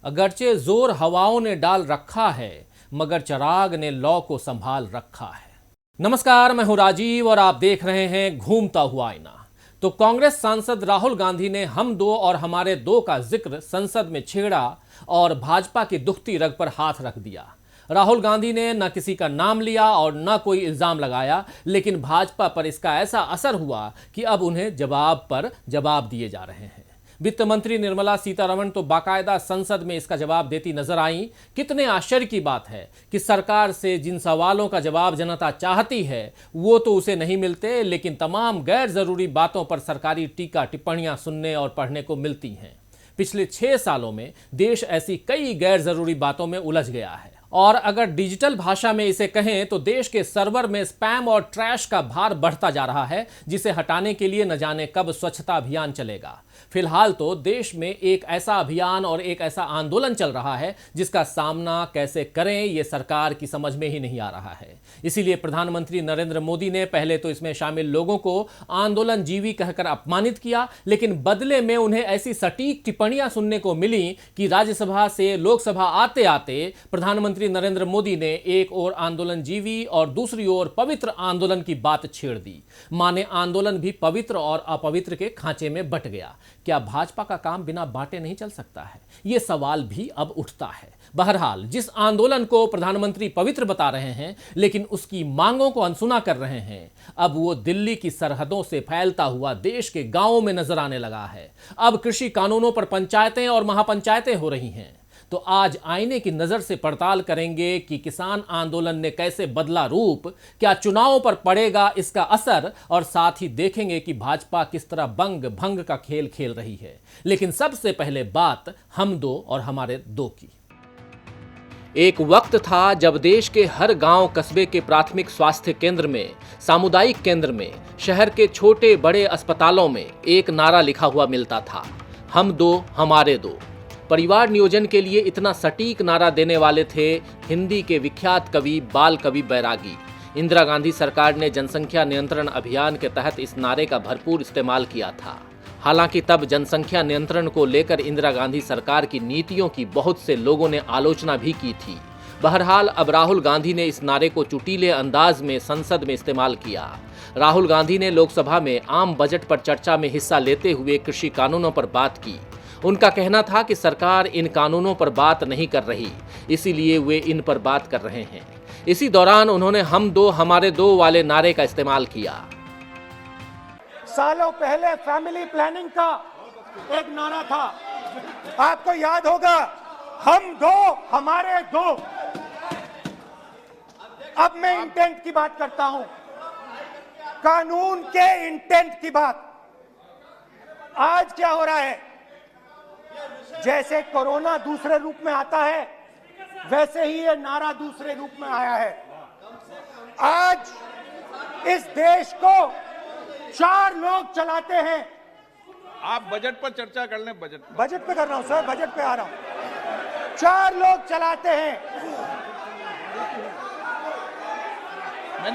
अगरचे जोर हवाओं ने डाल रखा है, मगर चिराग ने लौ को संभाल रखा है। नमस्कार, मैं हूं राजीव और आप देख रहे हैं घूमता हुआ आईना। तो कांग्रेस सांसद राहुल गांधी ने हम दो और हमारे दो का जिक्र संसद में छेड़ा और भाजपा की दुखती रग पर हाथ रख दिया। राहुल गांधी ने न किसी का नाम लिया और न कोई इल्जाम लगाया, लेकिन भाजपा पर इसका ऐसा असर हुआ कि अब उन्हें जवाब पर जवाब दिए जा रहे हैं। वित्त मंत्री निर्मला सीतारमण तो बाकायदा संसद में इसका जवाब देती नजर आई। कितने आश्चर्य की बात है कि सरकार से जिन सवालों का जवाब जनता चाहती है वो तो उसे नहीं मिलते, लेकिन तमाम गैर जरूरी बातों पर सरकारी टीका टिप्पणियां सुनने और पढ़ने को मिलती हैं। पिछले 6 सालों में देश ऐसी कई गैर जरूरी बातों में उलझ गया है और अगर डिजिटल भाषा में इसे कहें तो देश के सर्वर में स्पैम और ट्रैश का भार बढ़ता जा रहा है, जिसे हटाने के लिए न जाने कब स्वच्छता अभियान चलेगा। फिलहाल तो देश में एक ऐसा अभियान और एक ऐसा आंदोलन चल रहा है जिसका सामना कैसे करें ये सरकार की समझ में ही नहीं आ रहा है। इसीलिए प्रधानमंत्री नरेंद्र मोदी ने पहले तो इसमें शामिल लोगों को आंदोलन जीवी कहकर अपमानित किया, लेकिन बदले में उन्हें ऐसी सटीक टिप्पणियां सुनने को मिली कि राज्यसभा से लोकसभा आते आते प्रधानमंत्री नरेंद्र मोदी ने एक ओर आंदोलन जीवी और दूसरी ओर पवित्र आंदोलन की बात छेड़ दी। माने आंदोलन भी पवित्र और अपवित्र के खांचे में बट गया। क्या भाजपा का काम बिना बांटे नहीं चल सकता है? यह सवाल भी अब उठता है। बहरहाल, जिस आंदोलन को प्रधानमंत्री पवित्र बता रहे हैं लेकिन उसकी मांगों को अनसुना कर रहे हैं, अब वो दिल्ली की सरहदों से फैलता हुआ देश के गांवों में नजर आने लगा है। अब कृषि कानूनों पर पंचायतें और महापंचायतें हो रही हैं। तो आज आईने की नजर से पड़ताल करेंगे कि किसान आंदोलन ने कैसे बदला रूप, क्या चुनावों पर पड़ेगा इसका असर, और साथ ही देखेंगे कि भाजपा किस तरह बंग भंग का खेल खेल रही है। लेकिन सबसे पहले बात हम दो और हमारे दो की। एक वक्त था जब देश के हर गांव कस्बे के प्राथमिक स्वास्थ्य केंद्र में, सामुदायिक केंद्र में, शहर के छोटे बड़े अस्पतालों में एक नारा लिखा हुआ मिलता था, हम दो हमारे दो। परिवार नियोजन के लिए इतना सटीक नारा देने वाले थे हिंदी के विख्यात कवि बाल कवि बैरागी। इंदिरा गांधी सरकार ने जनसंख्या नियंत्रण अभियान के तहत इस नारे का भरपूर इस्तेमाल किया था। हालांकि तब जनसंख्या नियंत्रण को लेकर इंदिरा गांधी सरकार की नीतियों की बहुत से लोगों ने आलोचना भी की थी। बहरहाल, अब राहुल गांधी ने इस नारे को चुटीले अंदाज में संसद में इस्तेमाल किया। राहुल गांधी ने लोकसभा में आम बजट पर चर्चा में हिस्सा लेते हुए कृषि कानूनों पर बात की। उनका कहना था कि सरकार इन कानूनों पर बात नहीं कर रही, इसीलिए वे इन पर बात कर रहे हैं। इसी दौरान उन्होंने हम दो हमारे दो वाले नारे का इस्तेमाल किया। सालों पहले फैमिली प्लानिंग का एक नारा था, आपको याद होगा, हम दो हमारे दो। अब मैं इंटेंट की बात करता हूं, कानून के इंटेंट की बात। आज क्या हो रहा है, जैसे कोरोना दूसरे रूप में आता है वैसे ही ये नारा दूसरे रूप में आया है। आज इस देश को 4 लोग चलाते हैं। आप बजट पर चर्चा कर लें। बजट पे कर रहा हूं सर, बजट पे आ रहा हूं। 4 लोग चलाते हैं,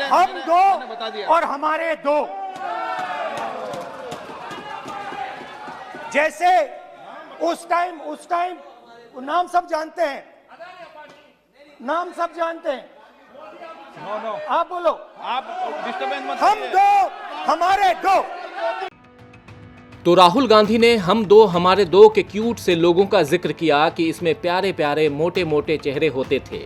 हम दो और हमारे दो। जैसे उस टाइम नाम सब जानते हैं, नाम सब जानते हैं। नो, आप बोलो, आप डिस्टर्बेंस मत। हम दो हमारे दो। तो राहुल गांधी ने हम दो हमारे दो के क्यूट से लोगों का जिक्र किया कि इसमें प्यारे प्यारे मोटे मोटे चेहरे होते थे।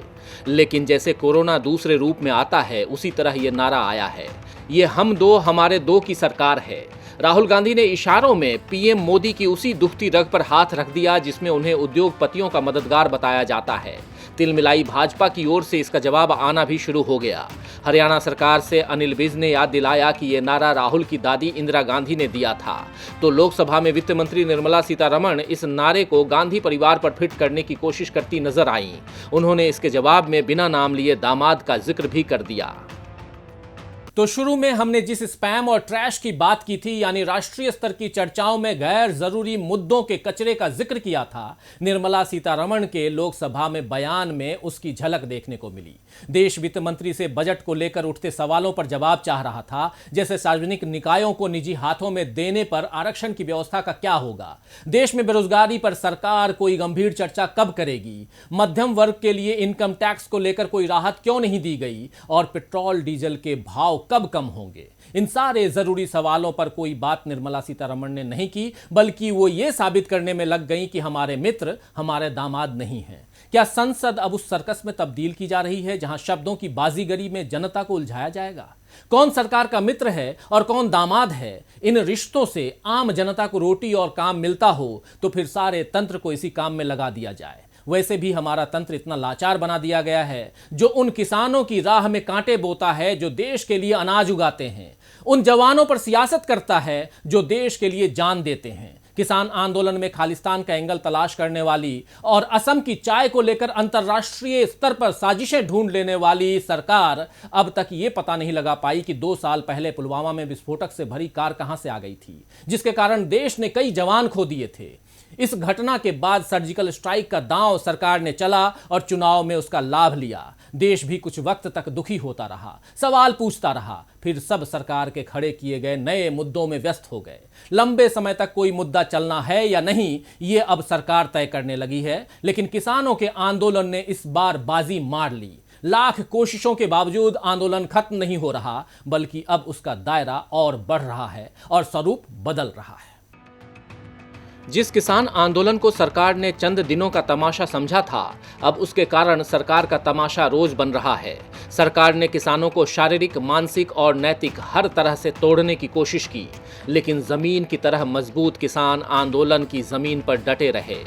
लेकिन जैसे कोरोना दूसरे रूप में आता है उसी तरह ये नारा आया है। ये हम दो हमारे दो की सरकार है। राहुल गांधी ने इशारों में पीएम मोदी की उसी दुखती रग पर हाथ रख दिया जिसमें उन्हें उद्योगपतियों का मददगार बताया जाता है। तिल मिलाई भाजपा की ओर से इसका जवाब आना भी शुरू हो गया। हरियाणा सरकार से अनिल विज ने याद दिलाया कि ये नारा राहुल की दादी इंदिरा गांधी ने दिया था। तो लोकसभा में वित्त मंत्री निर्मला सीतारमण इस नारे को गांधी परिवार पर फिट करने की कोशिश करती नजर आईं। उन्होंने इसके जवाब में बिना नाम लिए दामाद का जिक्र भी कर दिया। तो शुरू में हमने जिस स्पैम और ट्रैश की बात की थी, यानी राष्ट्रीय स्तर की चर्चाओं में गैर जरूरी मुद्दों के कचरे का जिक्र किया था, निर्मला सीतारमण के लोकसभा में बयान में उसकी झलक देखने को मिली। देश वित्त मंत्री से बजट को लेकर उठते सवालों पर जवाब चाह रहा था, जैसे सार्वजनिक निकायों को निजी हाथों में देने पर आरक्षण की व्यवस्था का क्या होगा, देश में बेरोजगारी पर सरकार कोई गंभीर चर्चा कब करेगी, मध्यम वर्ग के लिए इनकम टैक्स को लेकर कोई राहत क्यों नहीं दी गई, और पेट्रोल डीजल के भाव कब कम होंगे। इन सारे जरूरी सवालों पर कोई बात निर्मला सीतारमण ने नहीं की, बल्कि वो ये साबित करने में लग गई कि हमारे मित्र हमारे दामाद नहीं हैं। क्या संसद अब उस सर्कस में तब्दील की जा रही है जहां शब्दों की बाजीगरी में जनता को उलझाया जाएगा? कौन सरकार का मित्र है और कौन दामाद है? इन रिश्तों से आम जनता को रोटी और काम मिलता हो तो फिर सारे तंत्र को इसी काम में लगा दिया जाए। वैसे भी हमारा तंत्र इतना लाचार बना दिया गया है जो उन किसानों की राह में कांटे बोता है जो देश के लिए अनाज उगाते हैं, उन जवानों पर सियासत करता है जो देश के लिए जान देते हैं। किसान आंदोलन में खालिस्तान का एंगल तलाश करने वाली और असम की चाय को लेकर अंतर्राष्ट्रीय स्तर पर साजिशें ढूंढ लेने वाली सरकार अब तक ये पता नहीं लगा पाई कि 2 साल पहले पुलवामा में विस्फोटक से भरी कार कहां से आ गई थी, जिसके कारण देश ने कई जवान खो दिए थे। इस घटना के बाद सर्जिकल स्ट्राइक का दांव सरकार ने चला और चुनाव में उसका लाभ लिया। देश भी कुछ वक्त तक दुखी होता रहा, सवाल पूछता रहा, फिर सब सरकार के खड़े किए गए नए मुद्दों में व्यस्त हो गए। लंबे समय तक कोई मुद्दा चलना है या नहीं, ये अब सरकार तय करने लगी है। लेकिन किसानों के आंदोलन ने इस बार बाजी मार ली। लाख कोशिशों के बावजूद आंदोलन खत्म नहीं हो रहा, बल्कि अब उसका दायरा और बढ़ रहा है और स्वरूप बदल रहा है। जिस किसान आंदोलन को सरकार ने चंद दिनों का तमाशा समझा था, अब उसके कारण सरकार का तमाशा रोज बन रहा है। सरकार ने किसानों को शारीरिक, मानसिक और नैतिक हर तरह से तोड़ने की कोशिश की, लेकिन जमीन की तरह मजबूत किसान आंदोलन की जमीन पर डटे रहे।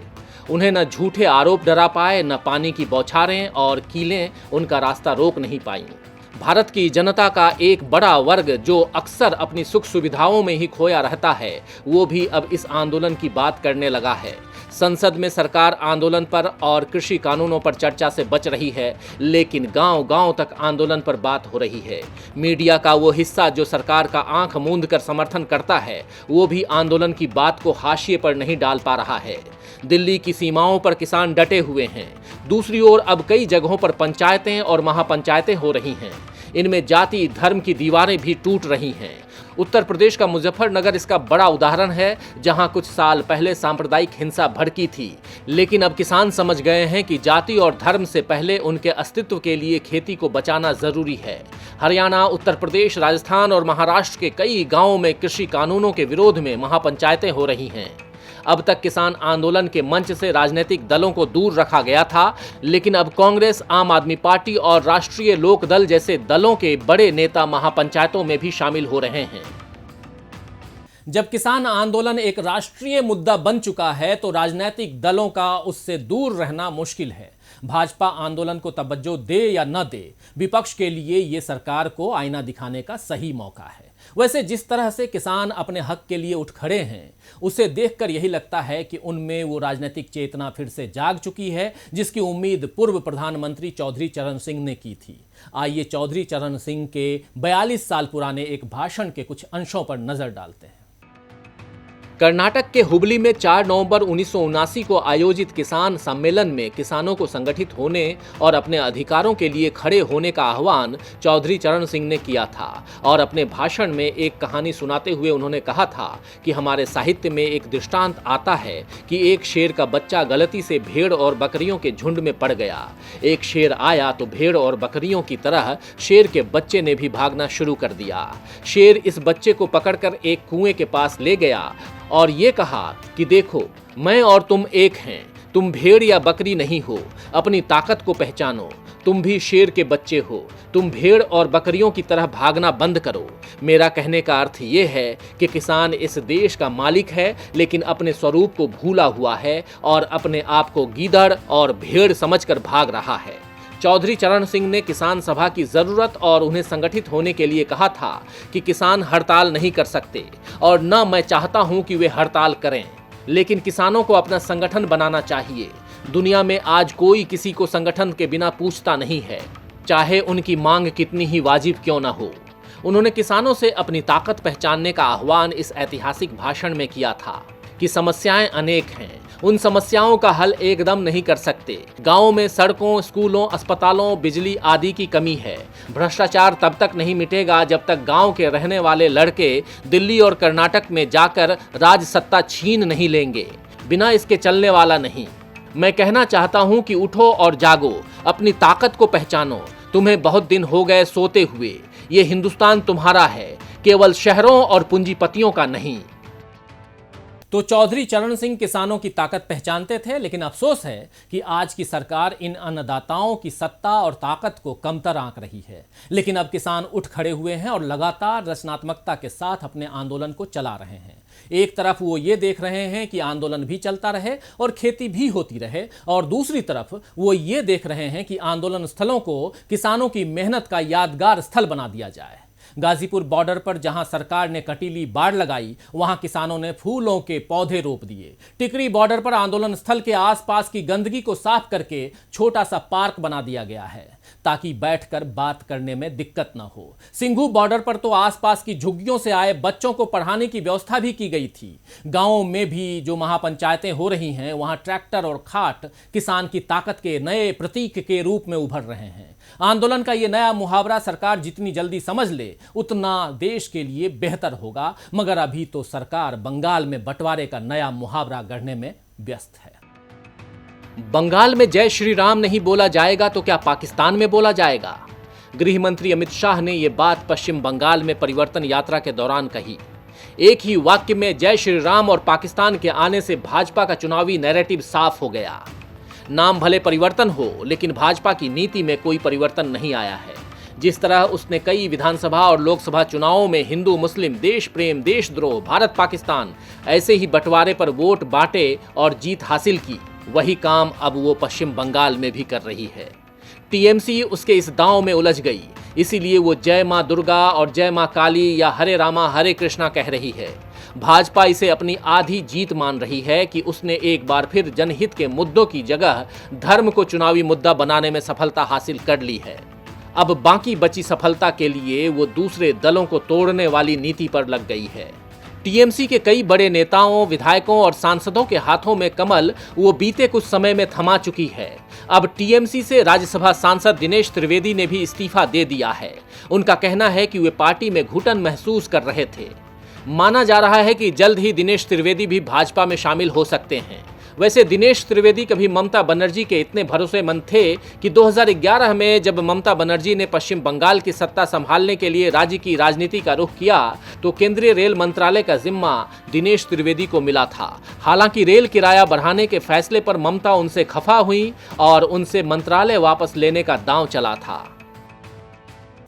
उन्हें न झूठे आरोप डरा पाए, न पानी की बौछारें और कीलें उनका रास्ता रोक नहीं पाईं। भारत की जनता का एक बड़ा वर्ग जो अक्सर अपनी सुख सुविधाओं में ही खोया रहता है, वो भी अब इस आंदोलन की बात करने लगा है। संसद में सरकार आंदोलन पर और कृषि कानूनों पर चर्चा से बच रही है, लेकिन गांव-गांव तक आंदोलन पर बात हो रही है। मीडिया का वो हिस्सा जो सरकार का आंख मूंद कर समर्थन करता है, वो भी आंदोलन की बात को हाशिए पर नहीं डाल पा रहा है। दिल्ली की सीमाओं पर किसान डटे हुए हैं। दूसरी ओर अब कई जगहों पर पंचायतें और महापंचायतें हो रही हैं। इनमें जाति धर्म की दीवारें भी टूट रही हैं। उत्तर प्रदेश का मुजफ्फरनगर इसका बड़ा उदाहरण है, जहां कुछ साल पहले सांप्रदायिक हिंसा भड़की थी, लेकिन अब किसान समझ गए हैं कि जाति और धर्म से पहले उनके अस्तित्व के लिए खेती को बचाना जरूरी है। हरियाणा, उत्तर प्रदेश, राजस्थान और महाराष्ट्र के कई गांवों में कृषि कानूनों के विरोध में महापंचायतें हो रही हैं। अब तक किसान आंदोलन के मंच से राजनीतिक दलों को दूर रखा गया था, लेकिन अब कांग्रेस, आम आदमी पार्टी और राष्ट्रीय लोक दल जैसे दलों के बड़े नेता महापंचायतों में भी शामिल हो रहे हैं। जब किसान आंदोलन एक राष्ट्रीय मुद्दा बन चुका है तो राजनीतिक दलों का उससे दूर रहना मुश्किल है। भाजपा आंदोलन को तवज्जो दे या न दे, विपक्ष के लिए ये सरकार को आईना दिखाने का सही मौका है। वैसे जिस तरह से किसान अपने हक के लिए उठ खड़े हैं, उसे देखकर यही लगता है कि उनमें वो राजनीतिक चेतना फिर से जाग चुकी है जिसकी उम्मीद पूर्व प्रधानमंत्री चौधरी चरण सिंह ने की थी। आइए चौधरी चरण सिंह के 42 साल पुराने एक भाषण के कुछ अंशों पर नजर डालते हैं। कर्नाटक के हुबली में 4 नवंबर 1979 को आयोजित किसान सम्मेलन में किसानों को संगठित होने और अपने अधिकारों के लिए खड़े होने का आह्वान चौधरी चरण सिंह ने किया था और अपने भाषण में एक कहानी सुनाते हुए उन्होंने कहा था कि हमारे साहित्य में एक दृष्टांत आता है कि एक शेर का बच्चा गलती से भेड़ और बकरियों के झुंड में पड़ गया। एक शेर आया तो भेड़ और बकरियों की तरह शेर के बच्चे ने भी भागना शुरू कर दिया। शेर इस बच्चे को पकड़कर एक कुएं के पास ले गया और ये कहा कि देखो, मैं और तुम एक हैं, तुम भेड़ या बकरी नहीं हो, अपनी ताकत को पहचानो, तुम भी शेर के बच्चे हो, तुम भेड़ और बकरियों की तरह भागना बंद करो। मेरा कहने का अर्थ ये है कि किसान इस देश का मालिक है, लेकिन अपने स्वरूप को भूला हुआ है और अपने आप को गीदड़ और भेड़ समझकर भाग रहा है। चौधरी चरण सिंह ने किसान सभा की जरूरत और उन्हें संगठित होने के लिए कहा था कि किसान हड़ताल नहीं कर सकते और न मैं चाहता हूं कि वे हड़ताल करें, लेकिन किसानों को अपना संगठन बनाना चाहिए। दुनिया में आज कोई किसी को संगठन के बिना पूछता नहीं है, चाहे उनकी मांग कितनी ही वाजिब क्यों ना हो। उन्होंने किसानों से अपनी ताकत पहचानने का आह्वान इस ऐतिहासिक भाषण में किया था कि समस्याएं अनेक हैं, उन समस्याओं का हल एकदम नहीं कर सकते। गांवों में सड़कों, स्कूलों, अस्पतालों, बिजली आदि की कमी है। भ्रष्टाचार तब तक नहीं मिटेगा जब तक गांव के रहने वाले लड़के दिल्ली और कर्नाटक में जाकर राज सत्ता छीन नहीं लेंगे। बिना इसके चलने वाला नहीं। मैं कहना चाहता हूं कि उठो और जागो, अपनी ताकत को पहचानो। तुम्हें बहुत दिन हो गए सोते हुए। ये हिंदुस्तान तुम्हारा है, केवल शहरों और पूंजीपतियों का नहीं। तो चौधरी चरण सिंह किसानों की ताकत पहचानते थे, लेकिन अफसोस है कि आज की सरकार इन अन्नदाताओं की सत्ता और ताकत को कमतर आंक रही है। लेकिन अब किसान उठ खड़े हुए हैं और लगातार रचनात्मकता के साथ अपने आंदोलन को चला रहे हैं। एक तरफ वो ये देख रहे हैं कि आंदोलन भी चलता रहे और खेती भी होती रहे, और दूसरी तरफ वो ये देख रहे हैं कि आंदोलन स्थलों को किसानों की मेहनत का यादगार स्थल बना दिया जाए। गाजीपुर बॉर्डर पर जहां सरकार ने कटीली बाड़ लगाई, वहां किसानों ने फूलों के पौधे रोप दिए। टिकरी बॉर्डर पर आंदोलन स्थल के आसपास की गंदगी को साफ करके छोटा सा पार्क बना दिया गया है ताकि बैठकर बात करने में दिक्कत न हो। सिंघू बॉर्डर पर तो आसपास की झुग्गियों से आए बच्चों को पढ़ाने की व्यवस्था भी की गई थी। गांवों में भी जो महापंचायतें हो रही हैं, वहां ट्रैक्टर और खाट किसान की ताकत के नए प्रतीक के रूप में उभर रहे हैं। आंदोलन का यह नया मुहावरा सरकार जितनी जल्दी समझ ले उतना देश के लिए बेहतर होगा, मगर अभी तो सरकार बंगाल में बंटवारे का नया मुहावरा गढ़ने में व्यस्त है। बंगाल में जय श्री राम नहीं बोला जाएगा तो क्या पाकिस्तान में बोला जाएगा? गृह मंत्री अमित शाह ने यह बात पश्चिम बंगाल में परिवर्तन यात्रा के दौरान कही। एक ही वाक्य में जय श्री राम और पाकिस्तान के आने से भाजपा का चुनावी नैरेटिव साफ हो गया। नाम भले परिवर्तन हो, लेकिन भाजपा की नीति में कोई परिवर्तन नहीं आया है। जिस तरह उसने कई विधानसभा और लोकसभा चुनावों में हिंदू मुस्लिम, देश प्रेम, देशद्रोह, भारत पाकिस्तान ऐसे ही बंटवारे पर वोट बांटे और जीत हासिल की, वही काम अब वो पश्चिम बंगाल में भी कर रही है। टीएमसी उसके इस दांव में उलझ गई, इसीलिए वो जय मां दुर्गा और जय मां काली या हरे रामा हरे कृष्णा कह रही है। भाजपा इसे अपनी आधी जीत मान रही है कि उसने एक बार फिर जनहित के मुद्दों की जगह धर्म को चुनावी मुद्दा बनाने में सफलता हासिल कर ली है। अब बाकी बची सफलता के लिए वो दूसरे दलों को तोड़ने वाली नीति पर लग गई है। टीएमसी के कई बड़े नेताओं, विधायकों और सांसदों के हाथों में कमल वो बीते कुछ समय में थमा चुकी है। अब टीएमसी से राज्यसभा सांसद दिनेश त्रिवेदी ने भी इस्तीफा दे दिया है। उनका कहना है कि वे पार्टी में घुटन महसूस कर रहे थे। माना जा रहा है कि जल्द ही दिनेश त्रिवेदी भी भाजपा में शामिल हो सकते हैं। वैसे दिनेश त्रिवेदी कभी ममता बनर्जी के इतने भरोसेमंद थे कि 2011 में जब ममता बनर्जी ने पश्चिम बंगाल की सत्ता संभालने के लिए राज्य की राजनीति का रुख किया तो केंद्रीय रेल मंत्रालय का जिम्मा दिनेश त्रिवेदी को मिला था। हालांकि रेल किराया बढ़ाने के फैसले पर ममता उनसे खफा हुई और उनसे मंत्रालय वापस लेने का दांव चला था।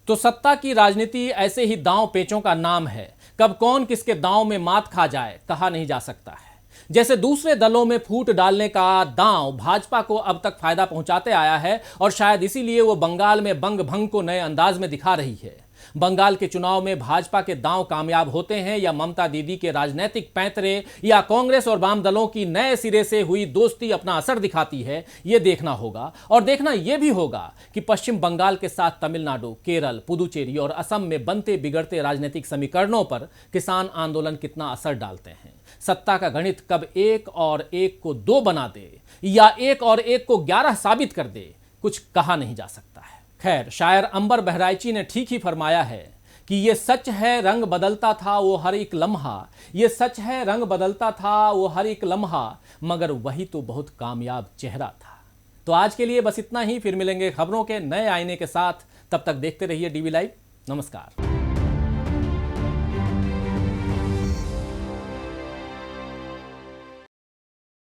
तो सत्ता की राजनीति ऐसे ही दांव पेचों का नाम है। कब कौन किसके दांव में मात खा जाए कहा नहीं जा सकता है। जैसे दूसरे दलों में फूट डालने का दांव भाजपा को अब तक फायदा पहुंचाते आया है और शायद इसीलिए वो बंगाल में बंग भंग को नए अंदाज में दिखा रही है। बंगाल के चुनाव में भाजपा के दांव कामयाब होते हैं या ममता दीदी के राजनीतिक पैंतरे या कांग्रेस और वाम दलों की नए सिरे से हुई दोस्ती अपना असर दिखाती है, ये देखना होगा। और देखना यह भी होगा कि पश्चिम बंगाल के साथ तमिलनाडु, केरल, पुदुचेरी और असम में बनते बिगड़ते राजनीतिक समीकरणों पर किसान आंदोलन कितना असर डालते हैं। सत्ता का गणित कब 1 और 1 को 2 बना दे या 1 और 1 को 11 साबित कर दे, कुछ कहा नहीं जा सकता है। खैर, शायर अंबर बहराइची ने ठीक ही फरमाया है कि ये सच है रंग बदलता था वो हर एक लम्हा, ये सच है रंग बदलता था वो हर एक लम्हा, मगर वही तो बहुत कामयाब चेहरा था। तो आज के लिए बस इतना ही। फिर मिलेंगे खबरों के नए आईने के साथ। तब तक देखते रहिए डीवी लाइव। नमस्कार।